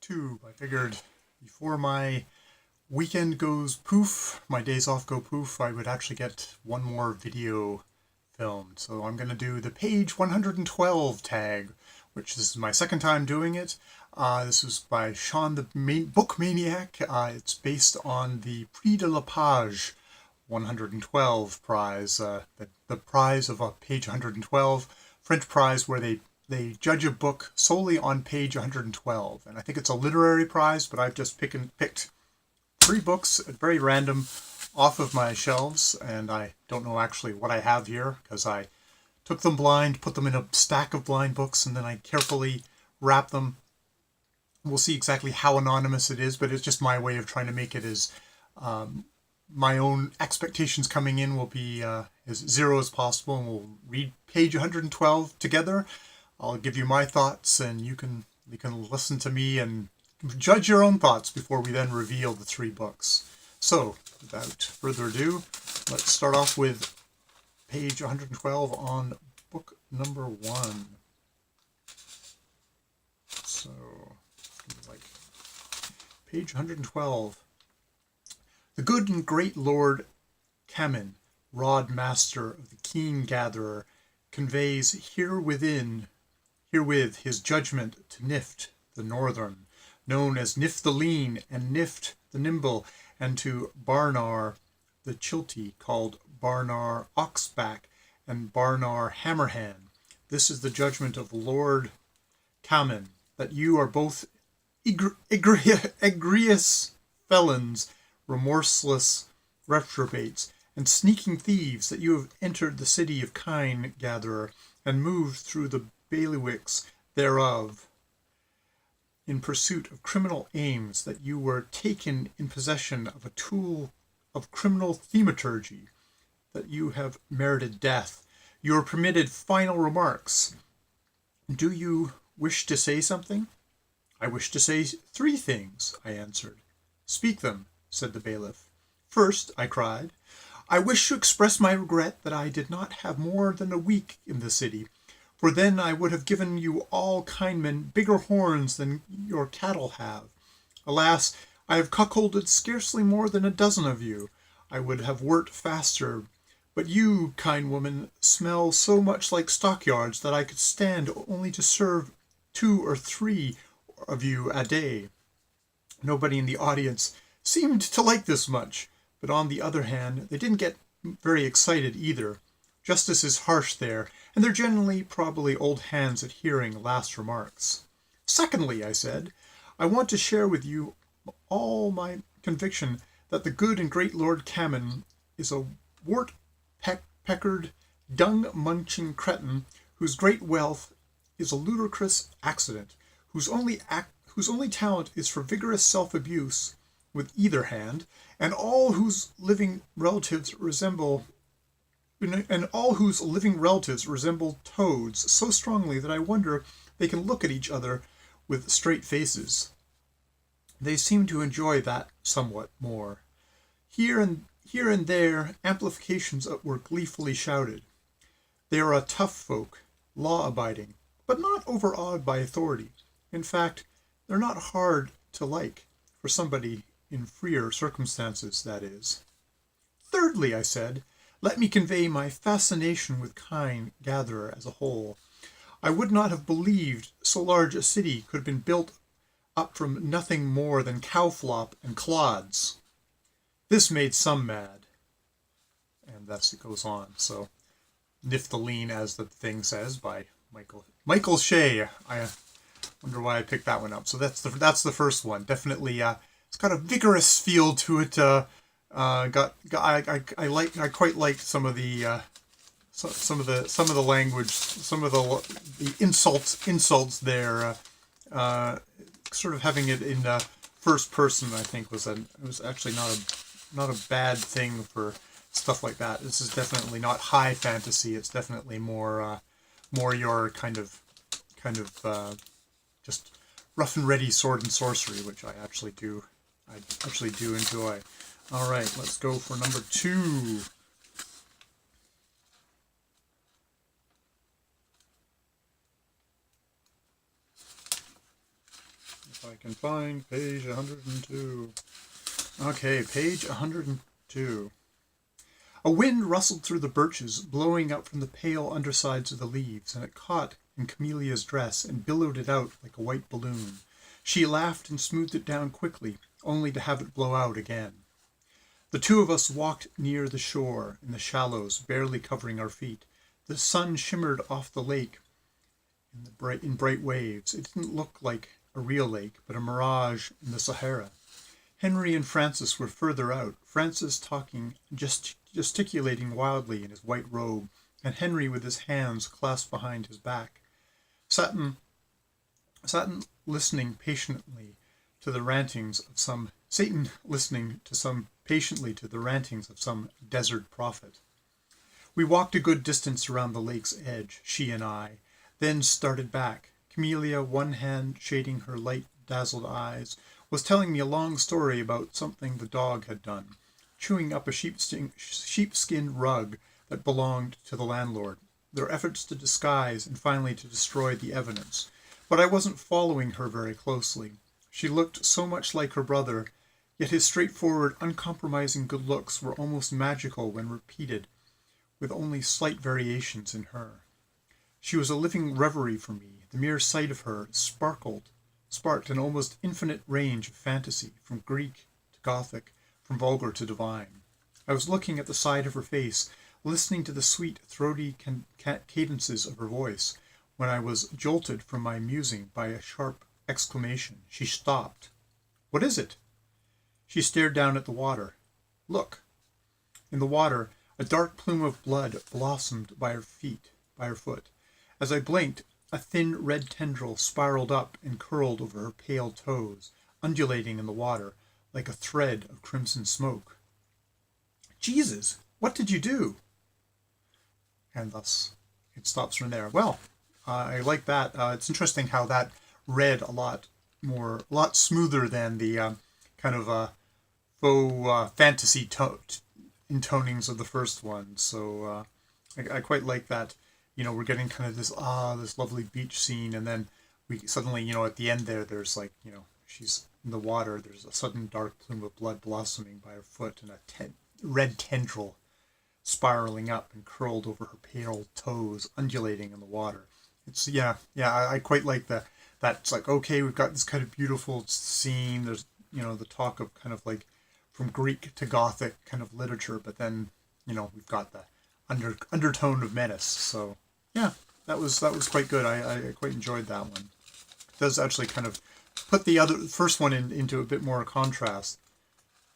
booktube. I figured before my weekend goes poof, my days off go poof, I would actually get one more video filmed. So I'm going to do the page 112 tag, which is my second time doing it. This was by Shawn the Book Maniac. It's based on the Prix de la Page 112 prize, the prize of page 112, French prize where they judge a book solely on page 112. And I think it's a literary prize, but I've just picked 3 books at very random off of my shelves, and I don't know actually what I have here because I took them blind, put them in a stack of blind books, and then I carefully wrap them. We'll see exactly how anonymous it is, but it's just my way of trying to make it as my own expectations coming in will be as zero as possible, and we'll read page 112 together. I'll give you my thoughts, and you can listen to me and judge your own thoughts before we then reveal the 3 books. So, without further ado, let's start off with page 112 on book number 1. So, like page 112. The good and great Lord Camin, rod master of the keen gatherer, conveys herewith his judgment to Nift the Northern, known as Nift the Lean and Nift the Nimble, and to Barnar the Chilty, called Barnar Oxback and Barnar Hammerhand. This is the judgment of Lord Camin, that you are both egregious felons, remorseless reprobates, and sneaking thieves, that you have entered the city of Kine Gatherer and moved through the bailiwicks thereof in pursuit of criminal aims, that you were taken in possession of a tool of criminal thaumaturgy, that you have merited death. You are permitted final remarks. Do you wish to say something? I wish to say 3 things, I answered. Speak them, said the bailiff. First, I cried, I wish to express my regret that I did not have more than a week in the city, for then I would have given you all kindmen bigger horns than your cattle have. Alas, I have cuckolded scarcely more than a dozen of you. I would have worked faster, but you, kind woman, smell so much like stockyards that I could stand only to serve 2 or 3 of you a day. Nobody in the audience seemed to like this much, but on the other hand, they didn't get very excited either. Justice is harsh there, and they're generally probably old hands at hearing last remarks. Secondly, I said, I want to share with you all my conviction that the good and great Lord Camin is a wart-peckered, dung-munching cretin whose great wealth is a ludicrous accident, whose only talent is for vigorous self-abuse with either hand, and all whose living relatives resemble toads so strongly that I wonder they can look at each other with straight faces. They seem to enjoy that somewhat more. Here and there, amplifications were gleefully shouted. They are a tough folk, law-abiding, but not overawed by authority. In fact, they're not hard to like, for somebody in freer circumstances, that is. Thirdly, I said, let me convey my fascination with Kine Gatherer as a whole. I would not have believed so large a city could have been built up from nothing more than cowflop and clods. This made some mad. And thus it goes on. So, Nift the Lean, as the thing says, by Michael Shea. I wonder why I picked that one up. So that's the first one. Definitely, it's got a vigorous feel to it. I quite liked some of the language, some of the insults there. Sort of having it in first person, I think, was actually not a bad thing for stuff like that. This is definitely not high fantasy. It's definitely more your kind of just rough and ready sword and sorcery, which I actually do enjoy. All right, let's go for number 2. If I can find page 102. Okay, page 102. A wind rustled through the birches, blowing up from the pale undersides of the leaves, and it caught in Camelia's dress and billowed it out like a white balloon. She laughed and smoothed it down quickly, only to have it blow out again. The two of us walked near the shore, in the shallows, barely covering our feet. The sun shimmered off the lake in bright waves. It didn't look like a real lake, but a mirage in the Sahara. Henry and Francis were further out, Francis talking, gesticulating wildly in his white robe, and Henry with his hands clasped behind his back. Satan listening patiently to the rantings of some desert prophet. We walked a good distance around the lake's edge, she and I, then started back. Camelia, one hand shading her light dazzled eyes, was telling me a long story about something the dog had done, chewing up a sheepskin rug that belonged to the landlord, their efforts to disguise and finally to destroy the evidence. But I wasn't following her very closely. She looked so much like her brother, yet his straightforward, uncompromising good looks were almost magical when repeated, with only slight variations in her. She was a living reverie for me. The mere sight of her sparked an almost infinite range of fantasy, from Greek to Gothic, from vulgar to divine. I was looking at the side of her face, listening to the sweet, throaty cadences of her voice, when I was jolted from my musing by a sharp exclamation. She stopped. "What is it?" She stared down at the water. "Look." In the water, a dark plume of blood blossomed by her foot. As I blinked, a thin red tendril spiraled up and curled over her pale toes, undulating in the water like a thread of crimson smoke. "Jesus, what did you do?" And thus it stops from there. Well, I like that. It's interesting how that read a lot smoother than the kind of faux fantasy intonings of the first one. So I quite like that. We're getting kind of this lovely beach scene, and then we suddenly, at the end there's like, she's in the water. There's a sudden dark plume of blood blossoming by her foot, and a red tendril spiraling up and curled over her pale toes, undulating in the water. It's I quite like that. That's like, okay, we've got this kind of beautiful scene. There's the talk of kind of like from Greek to Gothic kind of literature, but then we've got the undertone of menace. So yeah, that was quite good. I quite enjoyed that one. It does actually kind of put the first one into a bit more contrast.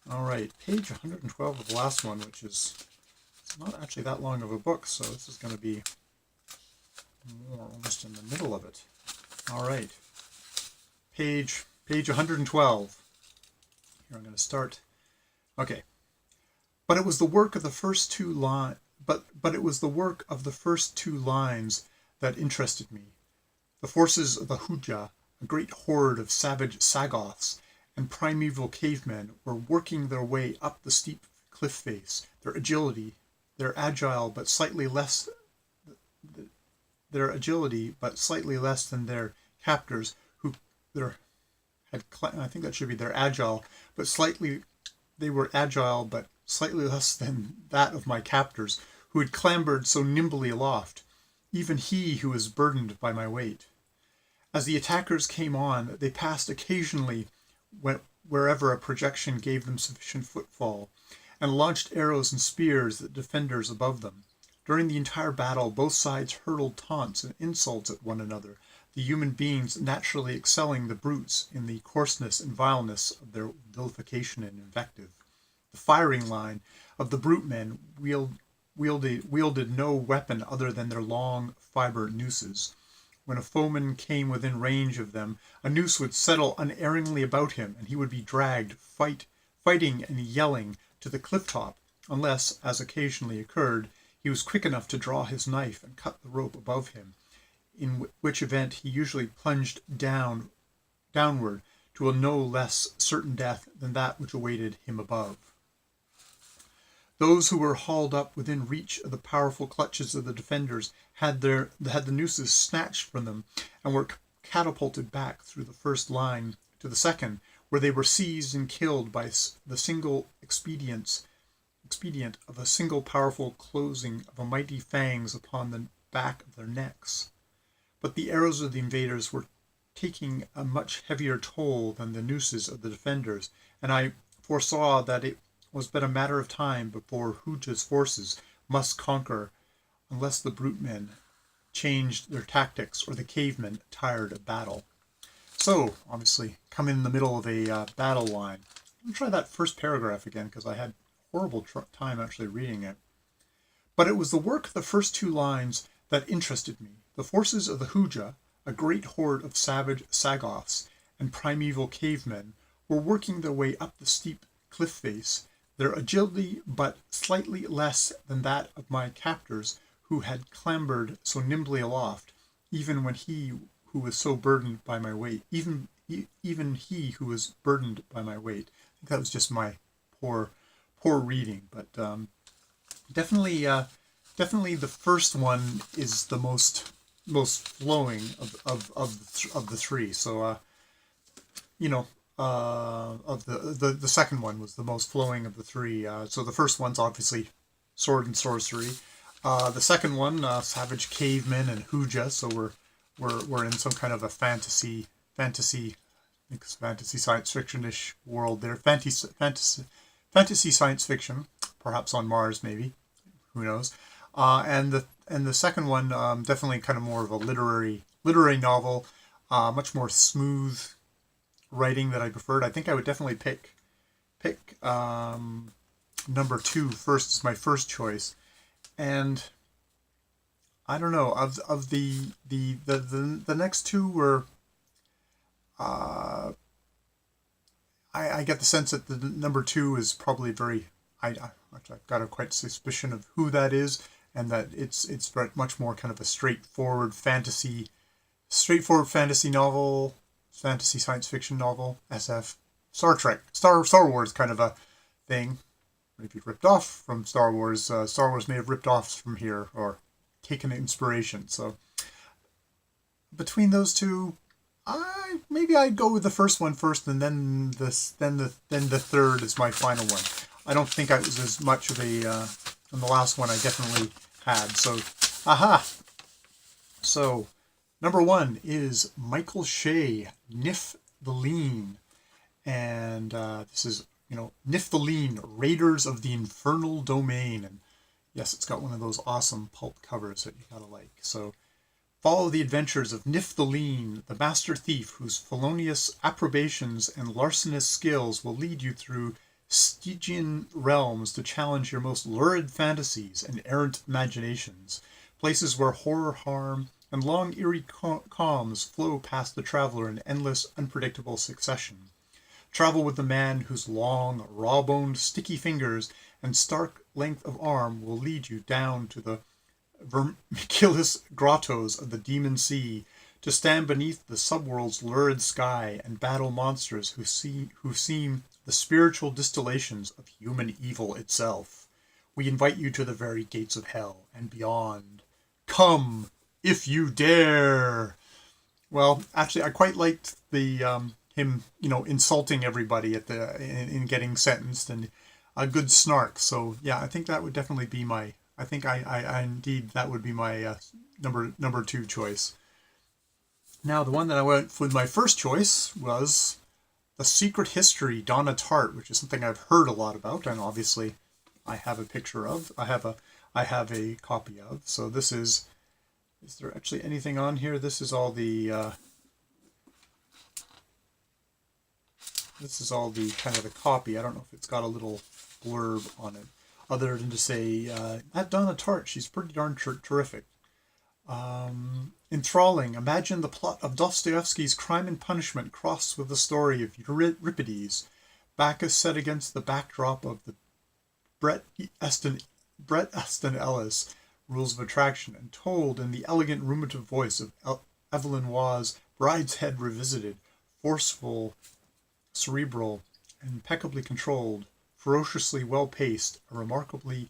All right, page 112 of the last one, which is not actually that long of a book, so this is going to be more almost in the middle of it. All right, page 112. Here I'm going to start. Okay, but it was the work of the first two lines. But it was the work of the first two lines that interested me. The forces of the Ugggh, a great horde of savage Sagoths and primeval cavemen, were working their way up the steep cliff face. Their agility but slightly less than their captors, I think that should be their agile, but they were agile, but slightly less than that of my captors, who had clambered so nimbly aloft, even he who was burdened by my weight. As the attackers came on, they passed occasionally wherever a projection gave them sufficient footfall, and launched arrows and spears at the defenders above them. During the entire battle, both sides hurled taunts and insults at one another, the human beings naturally excelling the brutes in the coarseness and vileness of their vilification and invective. The firing line of the brute men wielded no weapon other than their long fibre nooses. When a foeman came within range of them, a noose would settle unerringly about him, and he would be dragged, fighting and yelling, to the cliff top, unless, as occasionally occurred, he was quick enough to draw his knife and cut the rope above him, in which event he usually plunged downward to a no less certain death than that which awaited him above. Those who were hauled up within reach of the powerful clutches of the defenders had the nooses snatched from them and were catapulted back through the first line to the second, where they were seized and killed by the single expedient of a single powerful closing of a mighty fangs upon the back of their necks. But the arrows of the invaders were taking a much heavier toll than the nooses of the defenders, and I foresaw that it was but a matter of time before Uggh's forces must conquer, unless the brute men changed their tactics or the cavemen tired of battle. So, obviously, come in the middle of a battle line. I'm going to try that first paragraph again because I had horrible time actually reading it. But it was the work of the first two lines that interested me. The forces of the Ugghh, a great horde of savage Sagoths and primeval cavemen, were working their way up the steep cliff face, their agility but slightly less than that of my captors, who had clambered so nimbly aloft, even when he who was so burdened by my weight, even he who was burdened by my weight. I think that was just my poor reading, but definitely the first one is the most flowing of the three. So of the second one was the most flowing of the three. So the first one's obviously sword and sorcery. The second one, savage cavemen and Ugghh. So we're in some kind of a fantasy science fiction-ish world there. Fantasy science fiction, perhaps on Mars, maybe. Who knows? And the second one, definitely kind of more of a literary novel, much more smooth writing that I preferred. I think I would definitely pick number 2 first as my first choice. And I don't know, of the next two were I get the sense that the number 2 is probably very I've got a quite suspicion of who that is, and that it's very much more kind of a straightforward fantasy novel, fantasy science fiction novel, SF, Star Trek, Star Wars kind of a thing. Maybe ripped off from Star Wars. Star Wars may have ripped off from here or taken inspiration. So between those two, maybe I'd go with the first one first, and then the third is my final one. I don't think I was as much of a on the last one. I definitely had. So, So, number 1 is Michael Shea, Nift the Lean, and this is Nift the Lean, Raiders of the Infernal Domain, and yes, it's got one of those awesome pulp covers that you gotta like. So, follow the adventures of Nift the Lean, the master thief whose felonious approbations and larcenous skills will lead you through Stygian realms to challenge your most lurid fantasies and errant imaginations, places where horror, harm, and long eerie calms flow past the traveler in endless, unpredictable succession. Travel with the man whose long, raw-boned, sticky fingers and stark length of arm will lead you down to the vermiculous grottos of the demon sea, to stand beneath the subworld's lurid sky and battle monsters who seem the spiritual distillations of human evil itself. We invite you to the very gates of hell and beyond. Come, if you dare. Well, actually, I quite liked the him, insulting everybody at in getting sentenced, and a good snark. So yeah, I think that would definitely be my. I think I indeed that would be my number 2 choice. Now, the one that I went with my first choice was The Secret History, Donna Tart, which is something I've heard a lot about, and obviously I have a picture of. I have a copy of. So this is there actually anything on here? This is all the kind of the copy. I don't know if it's got a little blurb on it, other than to say, that Donna Tart, she's pretty darn terrific. Enthralling. Imagine the plot of Dostoevsky's Crime and Punishment crossed with the story of Euripides. Bacchus set against the backdrop of the Bret Easton Ellis Rules of Attraction, and told in the elegant ruminative voice of Evelyn Waugh's Brideshead Revisited, forceful, cerebral, impeccably controlled, ferociously well-paced, a remarkably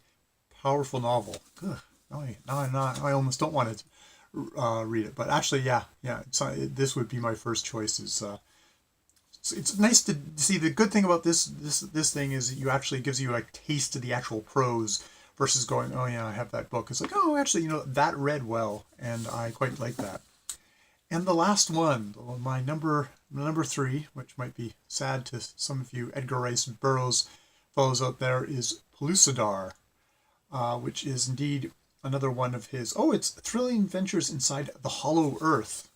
powerful novel. Ugh, I almost don't want to read it, but actually, yeah. This would be my first choice. Is it's nice to see. The good thing about this thing is you actually gives you a taste of the actual prose versus going, oh yeah, I have that book. It's like, oh, actually, that read well, and I quite like that. And the last one, my number 3, which might be sad to some of you Edgar Rice Burroughs fellows out there, is Pellucidar, which is indeed another one of his. Oh, it's Thrilling Adventures Inside the Hollow Earth.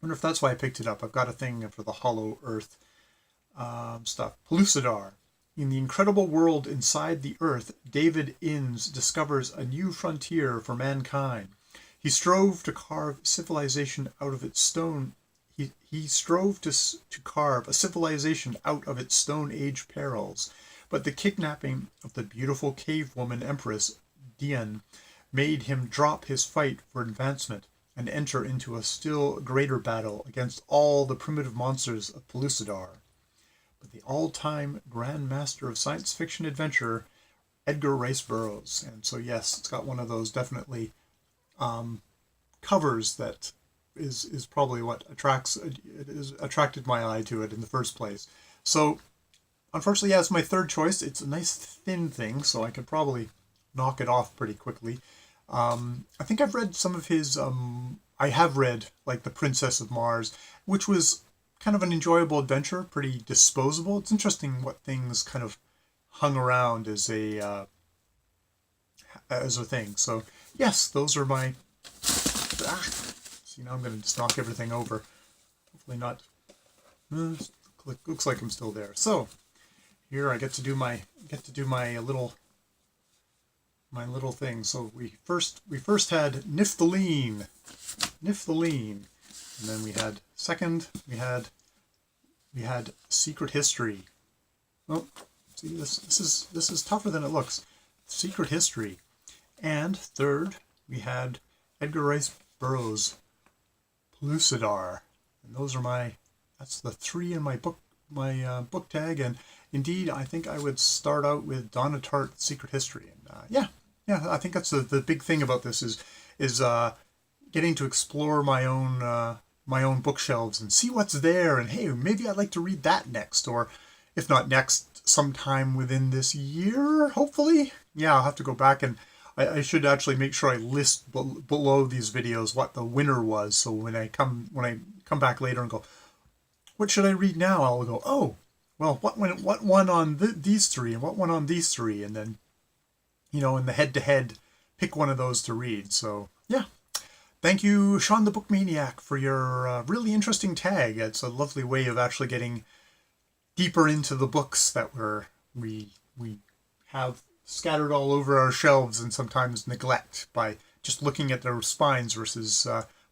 I wonder if that's why I picked it up. I've got a thing for the Hollow Earth stuff. Pellucidar. In the incredible world inside the Earth, David Innes discovers a new frontier for mankind. He strove to carve civilization out of its stone. He strove to carve a civilization out of its Stone Age perils, but the kidnapping of the beautiful cave woman Empress Dian made him drop his fight for advancement and enter into a still greater battle against all the primitive monsters of Pellucidar. But the all-time grand master of science fiction adventure, Edgar Rice Burroughs. And so yes, it's got one of those definitely covers that is probably what attracted my eye to it in the first place. So unfortunately, yeah, it's my third choice. It's a nice thin thing, so I could probably knock it off pretty quickly. I think I've read some of his, I have read like The Princess of Mars, which was kind of an enjoyable adventure, pretty disposable. It's interesting what things kind of hung around as a thing. So yes, those are my, see, now I'm going to just knock everything over. Hopefully not, looks like I'm still there. So here I get to do my little thing. So we first had Nift the Lean, and then we had second we had Secret History. Oh, see, this is tougher than it looks. Secret History, and third we had Edgar Rice Burroughs, Pellucidar, and those are that's the 3 in my book tag. And indeed, I think I would start out with Donna Tart, Secret History. And yeah, I think that's the big thing about this is getting to explore my own bookshelves and see what's there. And hey, maybe I'd like to read that next, or if not next, sometime within this year, hopefully. Yeah, I'll have to go back, and I should actually make sure I list below these videos what the winner was. So when I come back later and go, what should I read now? I'll go, oh, well, what one on these 3 and what one on these 3, and then, in the head-to-head, pick one of those to read. So yeah, thank you, Shawn the Book Maniac, for your really interesting tag. It's a lovely way of actually getting deeper into the books that we have scattered all over our shelves and sometimes neglect by just looking at their spines versus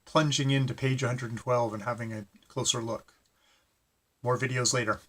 plunging into page 112 and having a closer look. More videos later.